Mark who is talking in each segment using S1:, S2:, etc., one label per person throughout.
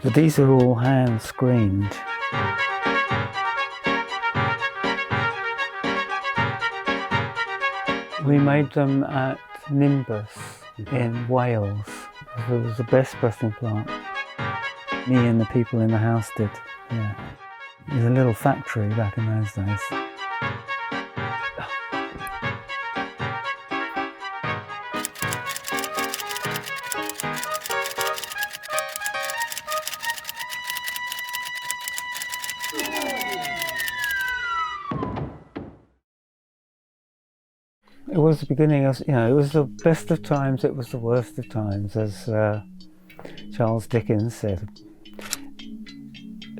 S1: But these are all hand screened. We made them at Nimbus in Wales. It was the best pressing plant. Me and the people in the house did, yeah. It was a little factory back in those days. It was the beginning of, it was the best of times, it was the worst of times, as Charles Dickens said.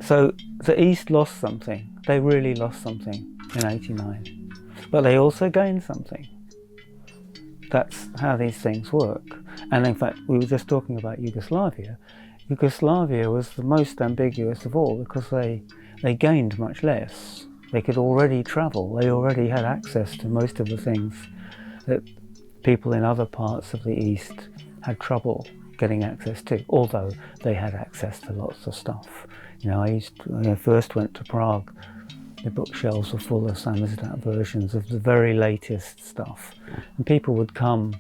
S1: So the East lost something. They really lost something in '89. But they also gained something. That's how these things work. And in fact, we were just talking about Yugoslavia. Yugoslavia was the most ambiguous of all because they gained much less. They could already travel. They already had access to most of the things that people in other parts of the East had trouble getting access to, although they had access to lots of stuff. When I first went to Prague, the bookshelves were full of samizdat versions of the very latest stuff. And people would come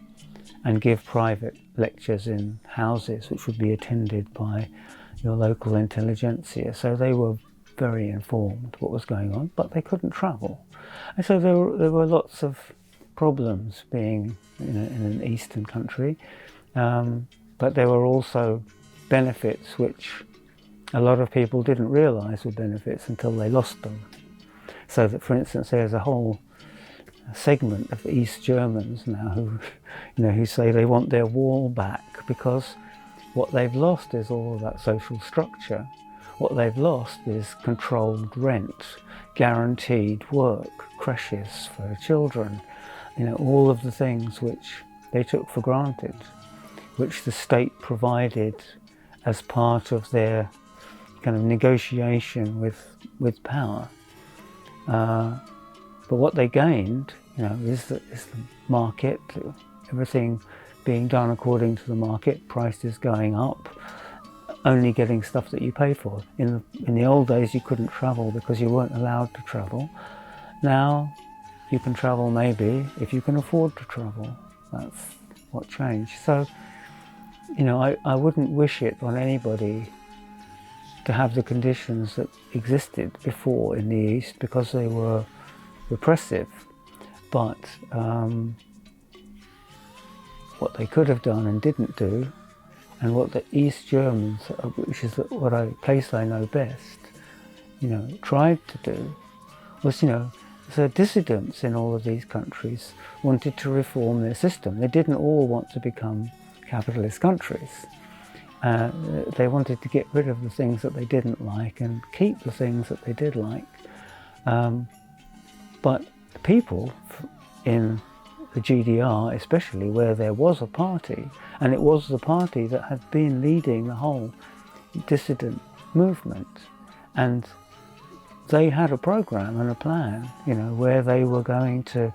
S1: and give private lectures in houses which would be attended by your local intelligentsia. So they were very informed what was going on, but they couldn't travel. And so there were lots of problems being in an Eastern country, but there were also benefits which a lot of people didn't realise were benefits until they lost them. So that, for instance, there's a whole segment of East Germans now who say they want their wall back because what they've lost is all of that social structure. What they've lost is controlled rent, guaranteed work, creches for children, all of the things which they took for granted, which the state provided as part of their kind of negotiation with power. But what they gained, is the market, everything being done according to the market, prices going up, only getting stuff that you pay for. In the old days you couldn't travel because you weren't allowed to travel. Now you can travel maybe if you can afford to travel. That's what changed. So, I wouldn't wish it on anybody to have the conditions that existed before in the East because they were repressive. But what they could have done and didn't do, and what the East Germans, which is the place I know best, tried to do, was, the dissidents in all of these countries wanted to reform their system. They didn't all want to become capitalist countries. They wanted to get rid of the things that they didn't like and keep the things that they did like. But the people in the GDR, especially where there was a party, and it was the party that had been leading the whole dissident movement, and they had a program and a plan, where they were going to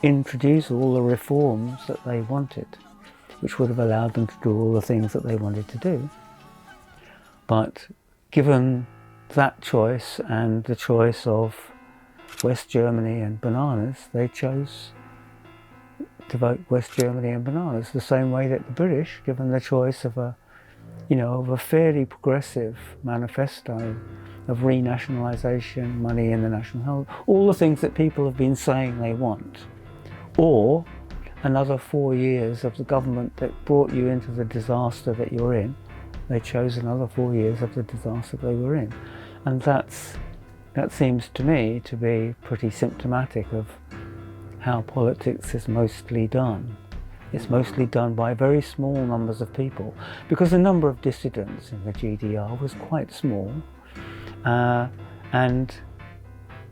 S1: introduce all the reforms that they wanted, which would have allowed them to do all the things that they wanted to do. But given that choice and the choice of West Germany and bananas, they chose to vote West Germany and bananas, the same way that the British, given the choice of a fairly progressive manifesto of renationalisation, money in the national health, all the things that people have been saying they want, or another 4 years of the government that brought you into the disaster that you're in. They chose another 4 years of the disaster they were in. And that seems to me to be pretty symptomatic of how politics is mostly done. It's mostly done by very small numbers of people, because the number of dissidents in the GDR was quite small, and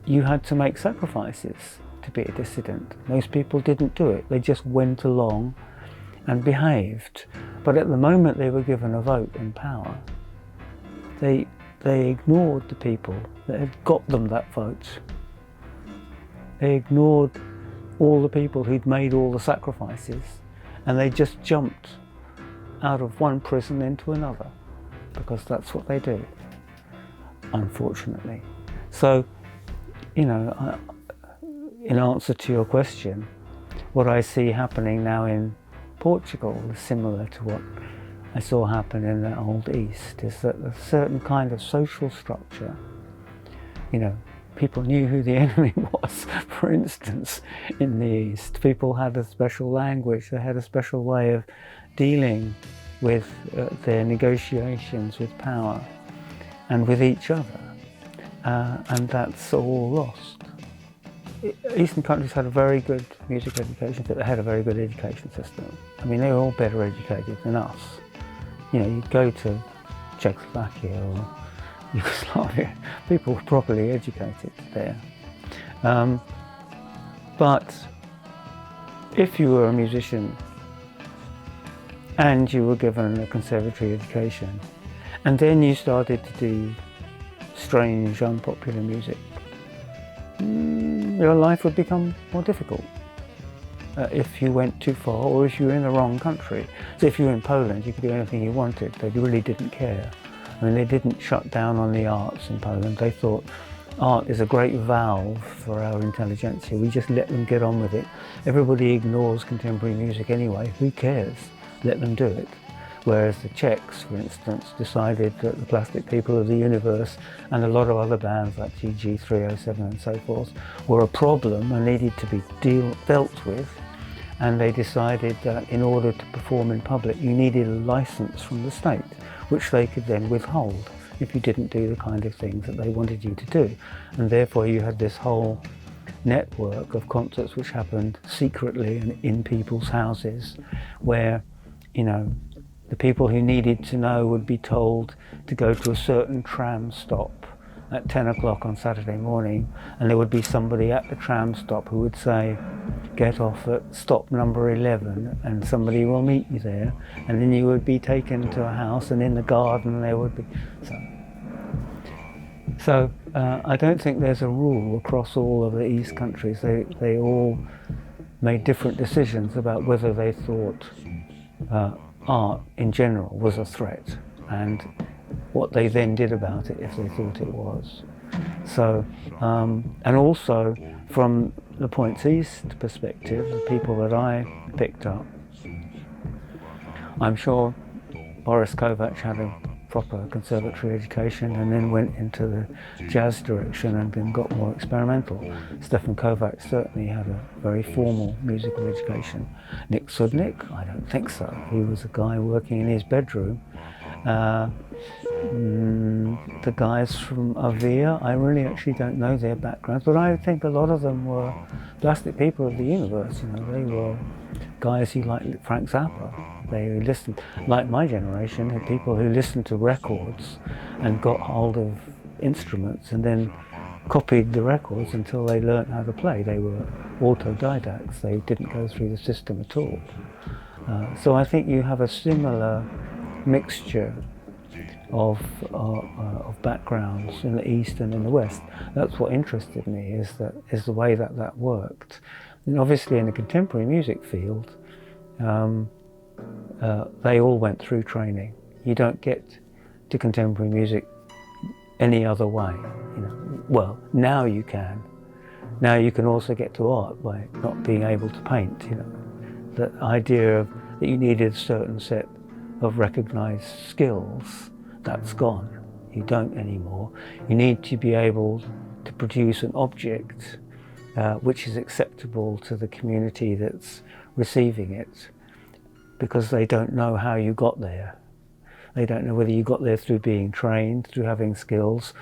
S1: you had to make sacrifices to be a dissident. Most people didn't do it. They just went along and behaved. But at the moment they were given a vote in power, they ignored the people that had got them that vote. They ignored all the people who'd made all the sacrifices, and they just jumped out of one prison into another. because that's what they do, unfortunately. So, you know, in answer to your question, what I see happening now in Portugal is similar to what I saw happen in the Old East, is that a certain kind of social structure, you know, people knew who the enemy was, for instance, in the East. People had a special language, they had a special way of dealing with their negotiations with power and with each other, and that's all lost. Eastern countries had a very good music education, but they had a very good education system. I mean, they were all better educated than us. You know, you'd go to Czechoslovakia or Yugoslavia, people were properly educated there. But if you were a musician and you were given a conservatory education, and then you started to do strange, unpopular music, your life would become more difficult if you went too far, or if you were in the wrong country. So if you were in Poland, you could do anything you wanted. They really didn't care. I mean, they didn't shut down on the arts in Poland. They thought art is a great valve for our intelligentsia. We just let them get on with it. Everybody ignores contemporary music anyway. Who cares? Let them do it. Whereas the Czechs, for instance, decided that the Plastic People of the Universe and a lot of other bands like GG307 and so forth were a problem and needed to be dealt with. And they decided that in order to perform in public, you needed a license from the state, which they could then withhold if you didn't do the kind of things that they wanted you to do. And therefore you had this whole network of concerts which happened secretly and in people's houses, where, you know, the people who needed to know would be told to go to a certain tram stop at 10 o'clock on Saturday morning, and there would be somebody at the tram stop who would say, get off at stop number 11 and somebody will meet you there, and then you would be taken to a house, and in the garden there would be... So I don't think there's a rule across all of the East countries. They all made different decisions about whether they thought art in general was a threat, and what they then did about it if they thought it was. So, and also from the Points East perspective, the people that I picked up, I'm sure Boris Kovac had a proper conservatory education and then went into the jazz direction and then got more experimental. Stefan Kovac certainly had a very formal musical education. Nick Sudnik, I don't think so. He was a guy working in his bedroom. The guys from Avia, I really actually don't know their backgrounds, but I think a lot of them were Plastic People of the Universe. You know, they were guys who liked Frank Zappa. They listened, like my generation, had people who listened to records and got hold of instruments and then copied the records until they learned how to play. They were autodidacts. They didn't go through the system at all. So I think you have a similar mixture of backgrounds in the East and in the West. That's what interested me, is the way that worked. And obviously in the contemporary music field, they all went through training. You don't get to contemporary music any other way. You know, well, now you can. Now you can also get to art by not being able to paint. You know, the idea that you needed a certain set of recognized skills, that's gone. You don't anymore. You need to be able to produce an object which is acceptable to the community that's receiving it, because they don't know how you got there. They don't know whether you got there through being trained, through having skills.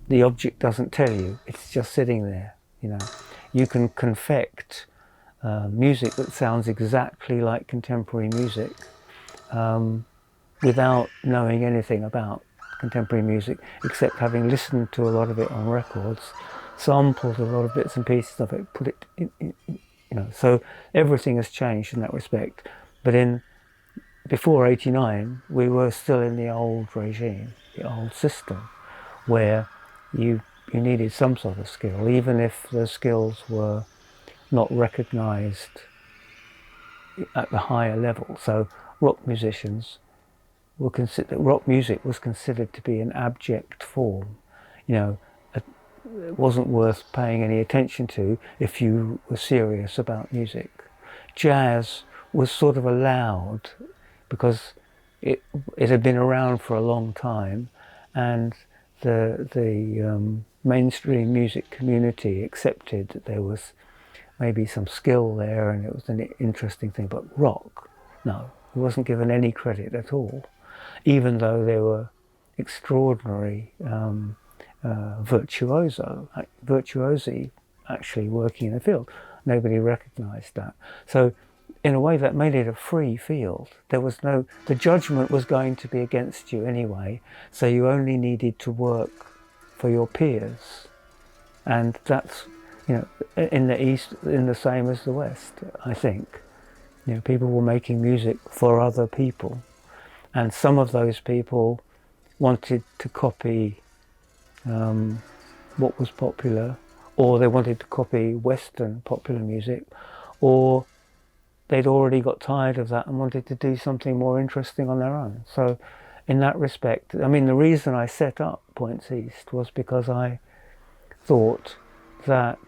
S1: The object doesn't tell you, it's just sitting there. You know, you can confect music that sounds exactly like contemporary music without knowing anything about contemporary music, except having listened to a lot of it on records, sampled a lot of bits and pieces of it, put it in, you know. So everything has changed in that respect. But before '89, we were still in the old regime, the old system, where you needed some sort of skill, even if the skills were not recognised at the higher level. So rock musicians rock music was considered to be an abject form. It wasn't worth paying any attention to if you were serious about music. Jazz was sort of allowed because it had been around for a long time, and the mainstream music community accepted that there was maybe some skill there and it was an interesting thing. But rock, no, it wasn't given any credit at all, even though there were extraordinary virtuosi actually working in the field. Nobody recognized that. So in a way that made it a free field. The judgment was going to be against you anyway, so you only needed to work for your peers. And that's, in the East, in the same as the West, I think. People were making music for other people. And some of those people wanted to copy what was popular, or they wanted to copy Western popular music, or they'd already got tired of that and wanted to do something more interesting on their own. So in that respect, the reason I set up Points East was because I thought that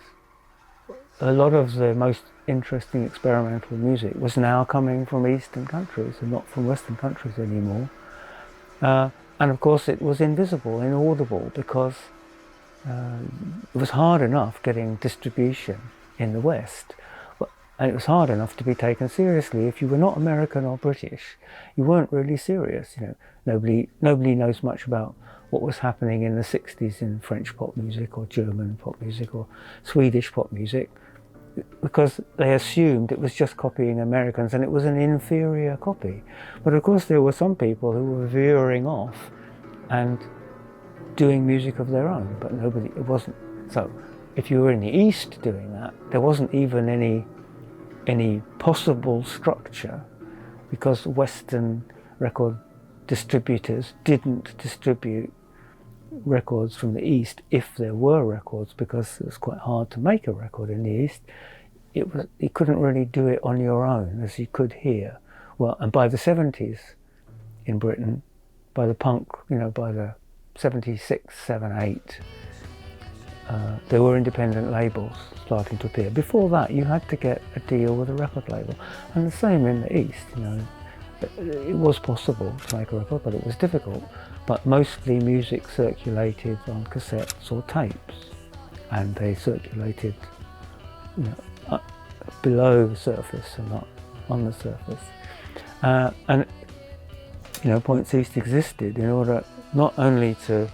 S1: a lot of the most interesting experimental music was now coming from Eastern countries and not from Western countries anymore. And of course it was invisible, inaudible, because it was hard enough getting distribution in the West. And it was hard enough to be taken seriously. If you were not American or British, you weren't really serious. Nobody knows much about what was happening in the 60s in French pop music or German pop music or Swedish pop music, because they assumed it was just copying Americans and it was an inferior copy. But of course there were some people who were veering off and doing music of their own, but it wasn't. So if you were in the East doing that, there wasn't even any possible structure, because Western record distributors didn't distribute records from the East if there were records, because it was quite hard to make a record in the East. You couldn't really do it on your own as you could here. Well, and by the 70s in Britain, by the punk, by the 76, 7, 8, there were independent labels starting to appear. Before that, you had to get a deal with a record label. And the same in the East, It was possible to make a record, but it was difficult. But mostly music circulated on cassettes or tapes. And they circulated, below the surface and not on the surface. And Points East existed in order not only to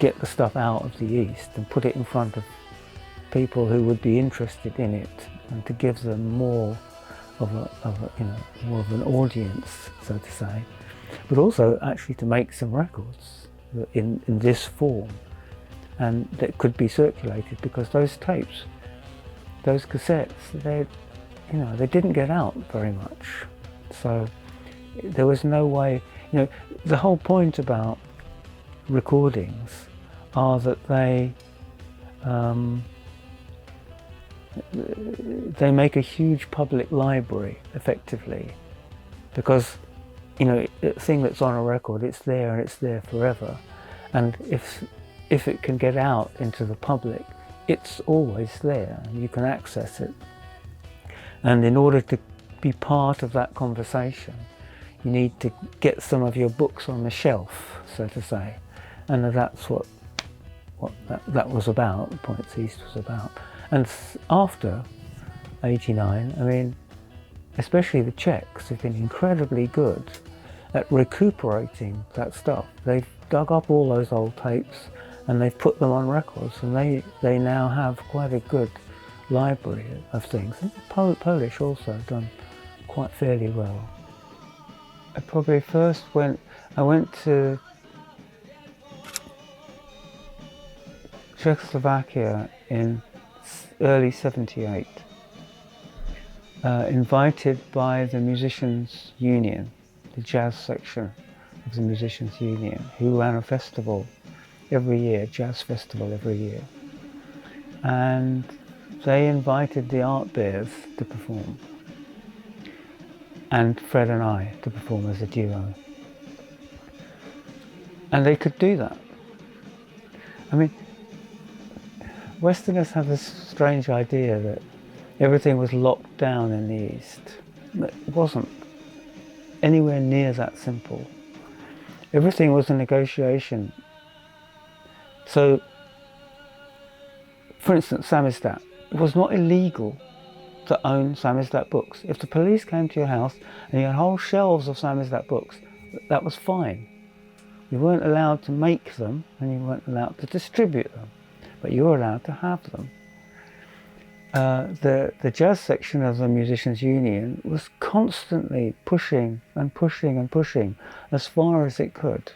S1: get the stuff out of the East and put it in front of people who would be interested in it, and to give them more of an audience, so to say, but also actually to make some records in this form, and that could be circulated, because those tapes, those cassettes, they didn't get out very much. So there was no way, the whole point about recordings are that they make a huge public library, effectively, because the thing that's on a record, it's there and it's there forever, and if it can get out into the public, it's always there and you can access it. And in order to be part of that conversation, you need to get some of your books on the shelf, so to say. And that's what that was about, Points East was about. And after '89, especially the Czechs have been incredibly good at recuperating that stuff. They've dug up all those old tapes and they've put them on records, and they now have quite a good library of things. And Polish also have done quite fairly well. I probably first went to Czechoslovakia in early '78, invited by the Musicians' Union, the jazz section of the Musicians' Union, who ran a festival every year, jazz festival every year. And they invited the art bears to perform. and Fred and I to perform as a duo. And they could do that. I mean, Westerners have this strange idea that everything was locked down in the East. It wasn't anywhere near that simple. Everything was a negotiation. So, for instance, samizdat. It was not illegal to own samizdat books. If the police came to your house and you had whole shelves of samizdat books, that was fine. You weren't allowed to make them and you weren't allowed to distribute them, but you were allowed to have them. The jazz section of the Musicians' Union was constantly pushing and pushing and pushing as far as it could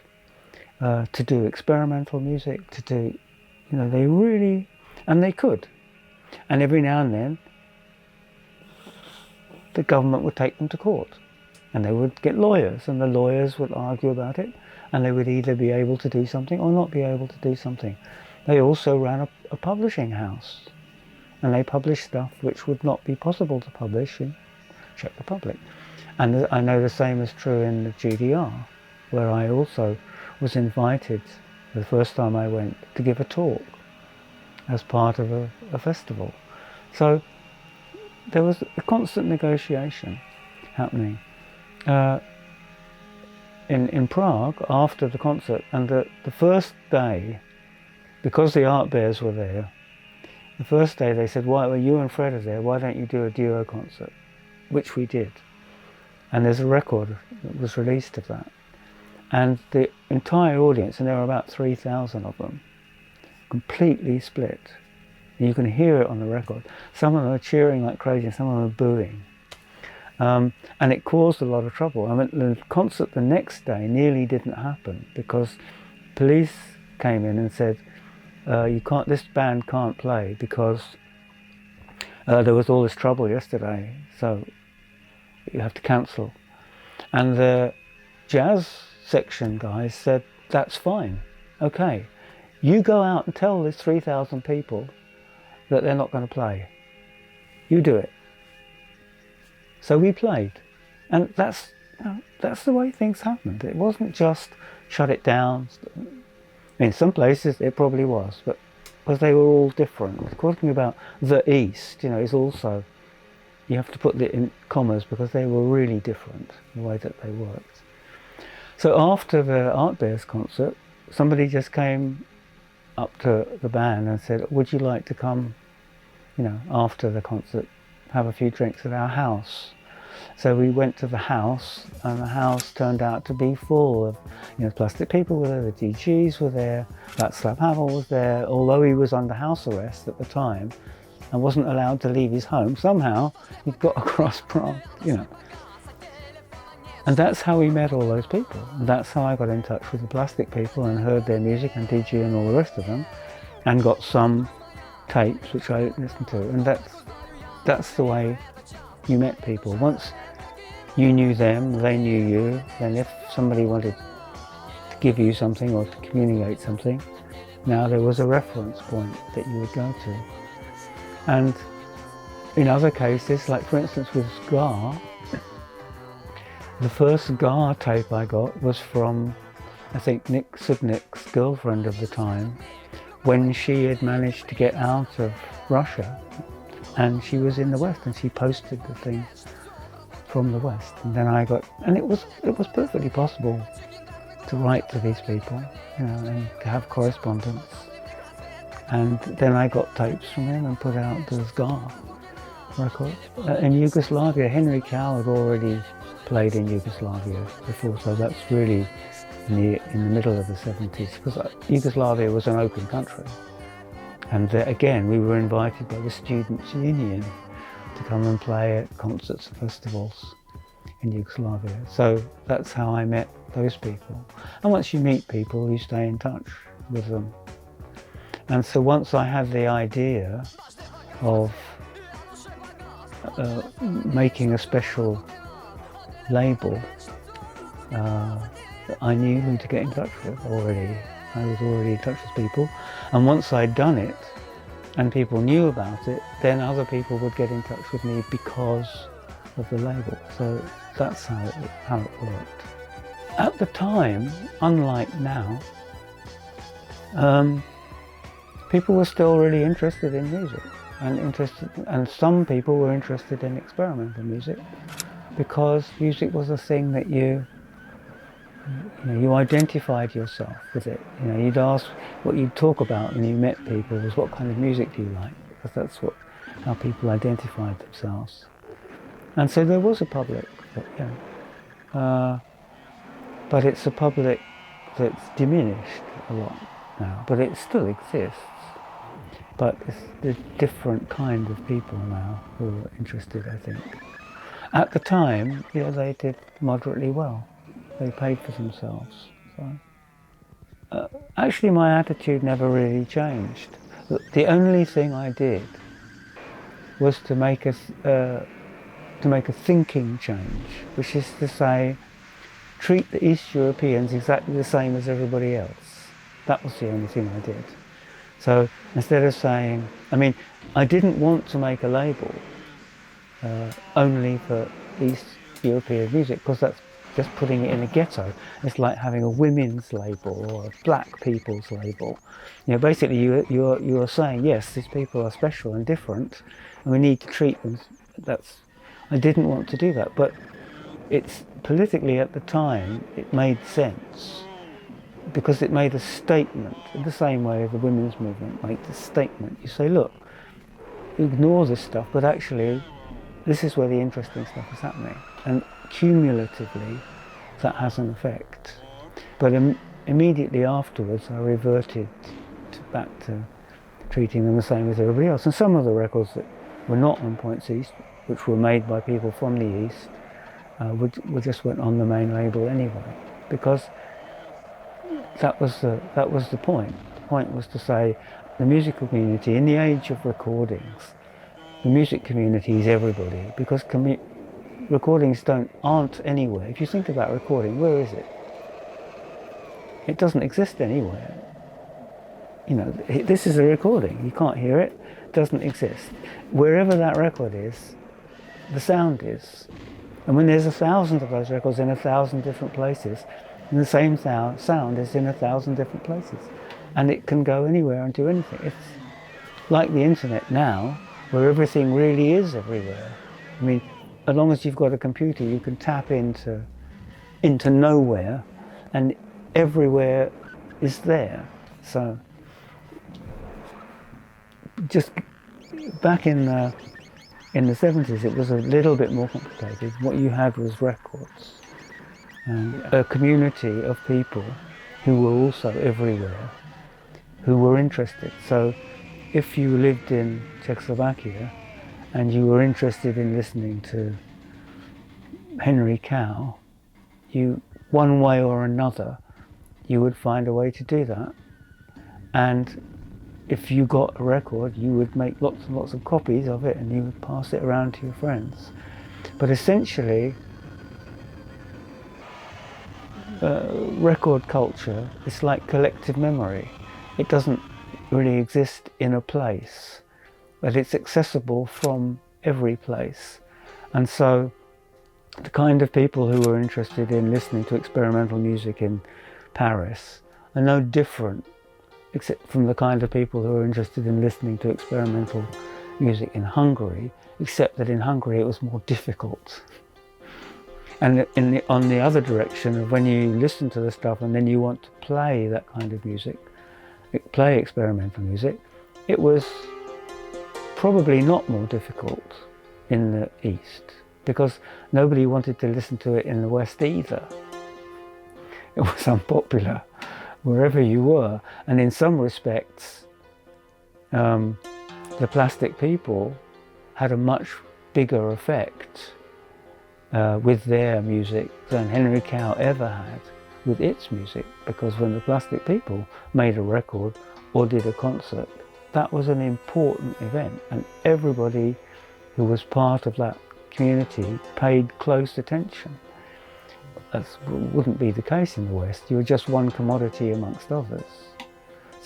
S1: to do experimental music, to do, they really, and they could. And every now and then, the government would take them to court and they would get lawyers and the lawyers would argue about it and they would either be able to do something or not be able to do something. They also ran a publishing house. And they published stuff which would not be possible to publish in Czech Republic. And I know the same is true in the GDR, where I also was invited, the first time I went, to give a talk as part of a festival. So there was a constant negotiation happening. In Prague, after the concert, and the first day, because the art bears were there, the first day they said, "Why, well, you and Fred are there, why don't you do a duo concert?" Which we did. And there's a record that was released of that. And the entire audience, and there were about 3,000 of them, completely split. And you can hear it on the record. Some of them are cheering like crazy, and some of them are booing. And it caused a lot of trouble. I mean, the concert the next day nearly didn't happen because police came in and said, this band can't play because there was all this trouble yesterday, so you have to cancel. And the jazz section guys said, "That's fine, okay. You go out and tell these 3,000 people that they're not going to play. You do it." So we played, and that's the way things happened. It wasn't just shut it down. In some places it probably was, but because they were all different. Talking about the East, is also, you have to put it in commas because they were really different, the way that they worked. So after the Art Bears concert, somebody just came up to the band and said, "Would you like to come, after the concert, have a few drinks at our house?" So we went to the house, and the house turned out to be full of, plastic people were there, the DGs were there, Václav Havel was there, although he was under house arrest at the time and wasn't allowed to leave his home, somehow he'd got across Prague, And that's how we met all those people. And that's how I got in touch with the plastic people and heard their music and DG and all the rest of them, and got some tapes which I listened to. And that's the way you met people. Once you knew them, they knew you, then if somebody wanted to give you something or to communicate something, now there was a reference point that you would go to. And in other cases, like for instance with Scar, the first Scar tape I got was from, I think, Nick Sudnik's girlfriend of the time, when she had managed to get out of Russia and she was in the West, and she posted the thing from the West. And then it was perfectly possible to write to these people, and to have correspondence. And then I got tapes from them and put out the Sgar record. In Yugoslavia, Henry Cow had already played in Yugoslavia before, so that's really in the middle of the 70s, because Yugoslavia was an open country. And again, we were invited by the Students' Union to come and play at concerts and festivals in Yugoslavia. So that's how I met those people. And once you meet people, you stay in touch with them. And so once I had the idea of making a special label, I knew who to get in touch with already. I was already in touch with people, and once I'd done it and people knew about it, then other people would get in touch with me because of the label. So that's how it worked. At the time, unlike now, people were still really interested in music, and some people were interested in experimental music, because music was a thing that you identified yourself with it. You'd ask, what you'd talk about when you met people was, what kind of music do you like? Because that's how people identified themselves. And so there was a public, but it's a public that's diminished a lot now, but it still exists. But it's a different kind of people now who are interested, I think. At the time, they did moderately well. They paid for themselves. So. Actually, my attitude never really changed. The only thing I did was to make a thinking change, which is to say, treat the East Europeans exactly the same as everybody else. That was the only thing I did. So instead of saying, I didn't want to make a label only for East European music, because that's just putting it in a ghetto. It's like having a women's label or a black people's label. Basically you are saying, yes, these people are special and different, and we need to treat them. I didn't want to do that, but it's politically at the time it made sense, because it made a statement in the same way the women's movement made a statement. You say, look, ignore this stuff, but actually this is where the interesting stuff is happening, and cumulatively that has an effect. But immediately afterwards I reverted back to treating them the same as everybody else, and some of the records that were not on Points East, which were made by people from the East, we just went on the main label anyway, because that was the point. The point was to say, the musical community, in the age of recordings, the music community is everybody, because recordings aren't anywhere. If you think about recording, where is it? It doesn't exist anywhere. This is a recording. You can't hear it. It doesn't exist. Wherever that record is, the sound is. And when there's 1,000 of those records in 1,000 different places, and the same sound is in 1,000 different places, and it can go anywhere and do anything. It's like the internet now, where everything really is everywhere. As long as you've got a computer, you can tap into nowhere, and everywhere is there. So, just back in the 70s, it was a little bit more complicated. What you had was records, and a community of people who were also everywhere, who were interested. So if you lived in Czechoslovakia and you were interested in listening to Henry Cow, one way or another, you would find a way to do that. And if you got a record, you would make lots and lots of copies of it, and you would pass it around to your friends. But essentially, record culture is like collective memory. It doesn't really exist in a place, but it's accessible from every place. And so the kind of people who are interested in listening to experimental music in Paris are no different except from the kind of people who are interested in listening to experimental music in Hungary, except that in Hungary it was more difficult. And on the other direction of when you listen to the stuff and then you want to play that kind of music, play experimental music, it was probably not more difficult in the East, because nobody wanted to listen to it in the West either. It was unpopular wherever you were, and in some respects the Plastic People had a much bigger effect with their music than Henry Cow ever had with its music, because when the Plastic People made a record or did a concert, that was an important event, and everybody who was part of that community paid close attention. That wouldn't be the case in the West. You were just one commodity amongst others.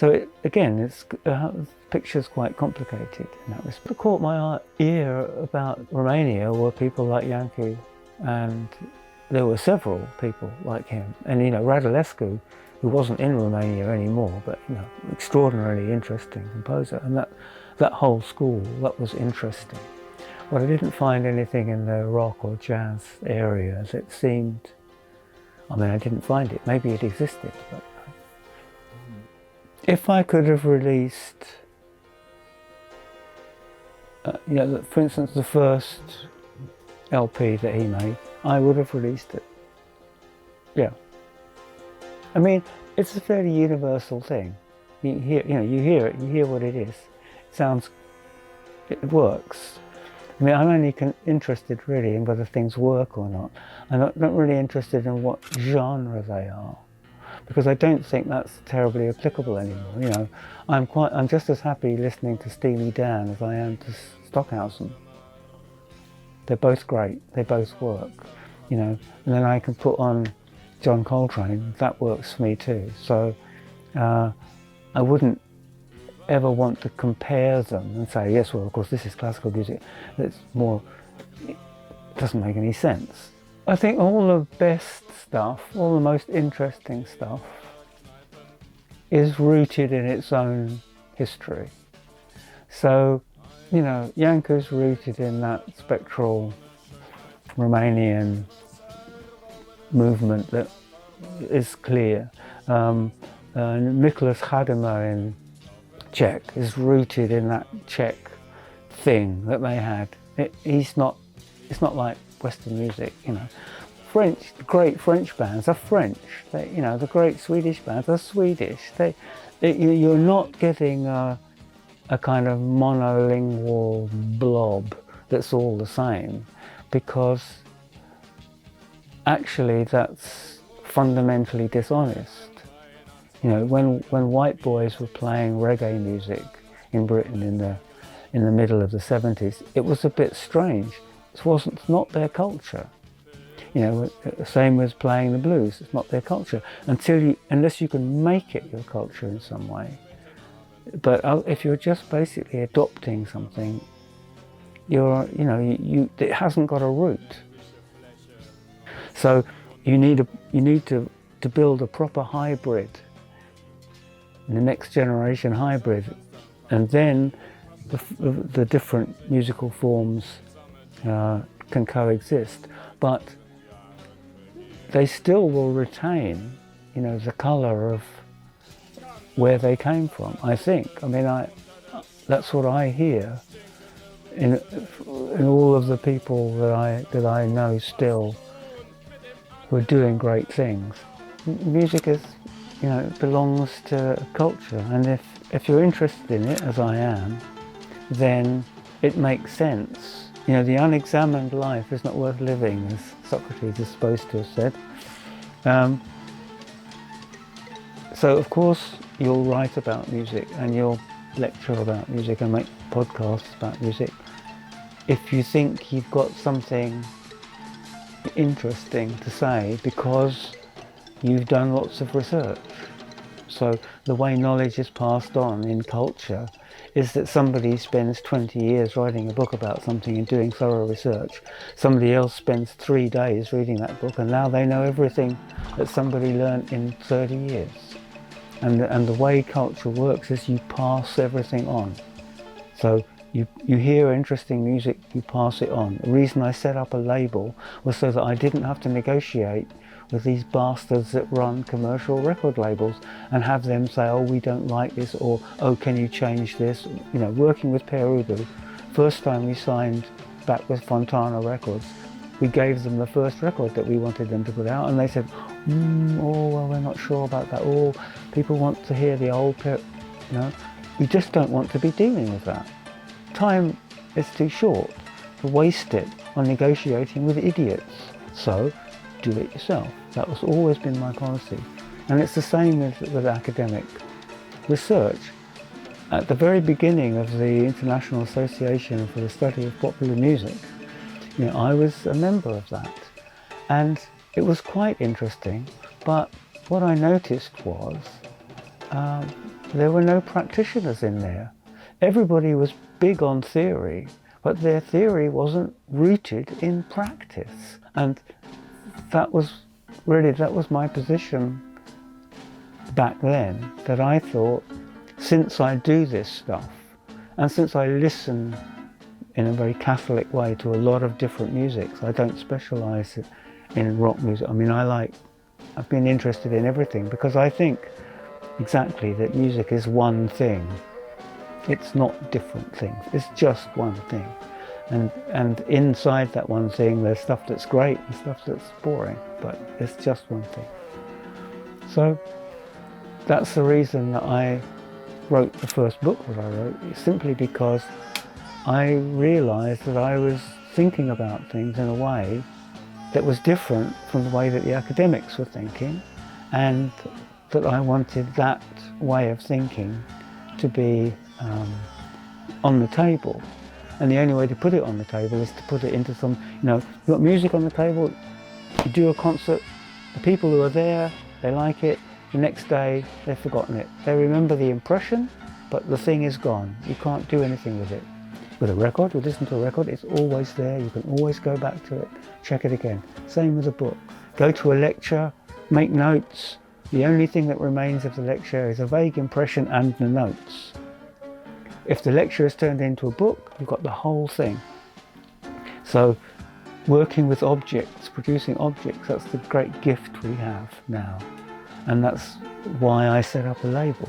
S1: So the picture's quite complicated in that respect. What caught my ear about Romania were people like Iancu, and there were several people like him. And Radulescu, who wasn't in Romania anymore, but extraordinarily interesting composer. And that whole school, that was interesting. But I didn't find anything in the rock or jazz areas. It seemed, I didn't find it. Maybe it existed, but if I could have released, for instance, the first LP that he made, I would have released it. Yeah. It's a fairly universal thing. You hear it, you hear what it is. It works. I'm only interested really in whether things work or not. I'm not really interested in what genre they are, because I don't think that's terribly applicable anymore. I'm just as happy listening to Steely Dan as I am to Stockhausen. They're both great. They both work. And then I can put on John Coltrane. That works for me too. So I wouldn't ever want to compare them and say, yes, well, of course, this is classical music. It doesn't make any sense. I think all the best stuff, all the most interesting stuff, is rooted in its own history. So, Iancu's rooted in that spectral Romanian movement that is clear. Nicholas Hadamar in Czech is rooted in that Czech thing that they had. It's not like Western music, French, the great French bands are French. The great Swedish bands are Swedish. You're not getting a kind of monolingual blob that's all the same, because actually that's fundamentally dishonest. When white boys were playing reggae music in Britain in the middle of the 70s, it was a bit strange. It's not their culture. Same as playing the blues. It's not their culture unless you can make it your culture in some way. But if you're just basically adopting something, it hasn't got a root. So you need to build a proper hybrid, the next generation hybrid, and then the different musical forms can coexist, but they still will retain, the colour of where they came from. I think. That's what I hear in all of the people that I know still who are doing great things. Music is, belongs to culture, and if you're interested in it, as I am, then it makes sense. The unexamined life is not worth living, as Socrates is supposed to have said. So of course you'll write about music and you'll lecture about music and make podcasts about music if you think you've got something interesting to say because you've done lots of research. So the way knowledge is passed on in culture is that somebody spends 20 years writing a book about something and doing thorough research. Somebody else spends 3 days reading that book, and now they know everything that somebody learnt in 30 years. And the way culture works is you pass everything on. So you hear interesting music, you pass it on. The reason I set up a label was so that I didn't have to negotiate with these bastards that run commercial record labels and have them say, oh, we don't like this, or oh, can you change this? Working with Perudo, first time we signed back with Fontana Records, we gave them the first record that we wanted them to put out, and they said, oh, well, we're not sure about that, or people want to hear the old we just don't want to be dealing with that. Time is too short to waste it on negotiating with idiots, so do it yourself. That has always been my policy. And it's the same with academic research. At the very beginning of the International Association for the Study of Popular Music, I was a member of that. And it was quite interesting, but what I noticed was There were no practitioners in there. Everybody was big on theory, but their theory wasn't rooted in practice. And that was my position back then, that I thought, since I do this stuff, and since I listen in a very Catholic way to a lot of different musics, I don't specialise in rock music. I mean, I've been interested in everything because I think exactly that music is one thing. It's not different things, it's just one thing. And inside that one thing there's stuff that's great and stuff that's boring, but it's just one thing. So that's the reason that I wrote the first book that I wrote, simply because I realised that I was thinking about things in a way that was different from the way that the academics were thinking, and that I wanted that way of thinking to be on the table. And the only way to put it on the table is to put it into some, you've got music on the table, you do a concert, the people who are there, they like it, the next day they've forgotten it. They remember the impression, but the thing is gone. You can't do anything with it. With a record, you listen to a record, it's always there, you can always go back to it, check it again. Same with a book. Go to a lecture, make notes. The only thing that remains of the lecture is a vague impression and the notes. If the lecture is turned into a book, you've got the whole thing. So working with objects, producing objects, that's the great gift we have now. And that's why I set up a label,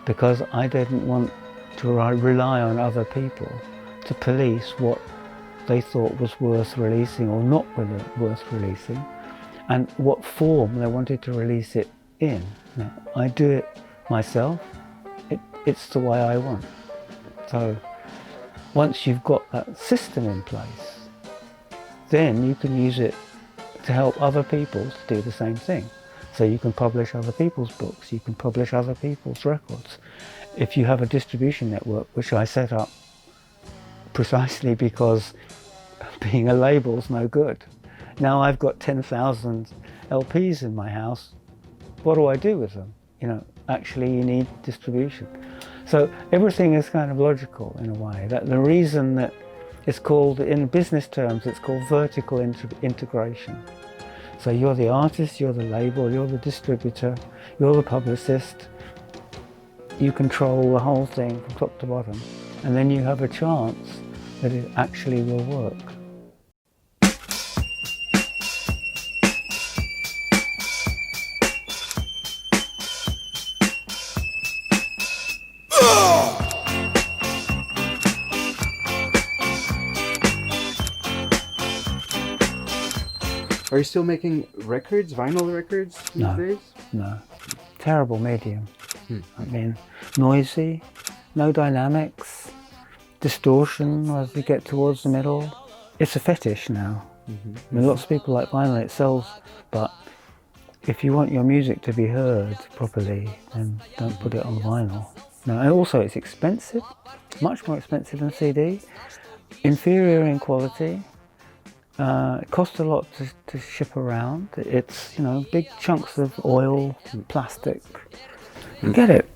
S1: because I didn't want to rely on other people to police what they thought was worth releasing or not worth releasing, and what form they wanted to release it in. Now, I do it myself, it's the way I want. So once you've got that system in place, then you can use it to help other people to do the same thing. So you can publish other people's books, you can publish other people's records. If you have a distribution network, which I set up precisely because being a label's no good. Now I've got 10,000 LPs in my house, what do I do with them? Actually you need distribution. So everything is kind of logical in a way. That the reason that it's called, in business terms, it's called vertical integration. So you're the artist, you're the label, you're the distributor, you're the publicist. You control the whole thing from top to bottom, and then you have a chance that it actually will work.
S2: Are you still making records, vinyl records these days?
S1: No. Terrible medium. I mean, noisy, no dynamics, distortion as you get towards the middle. It's a fetish now. I mean, lots of people like vinyl, it sells, but if you want your music to be heard properly, then don't put it on vinyl. No, and also it's expensive, much more expensive than CD, inferior in quality. It costs a lot to ship around. It's, big chunks of oil and plastic. Get it.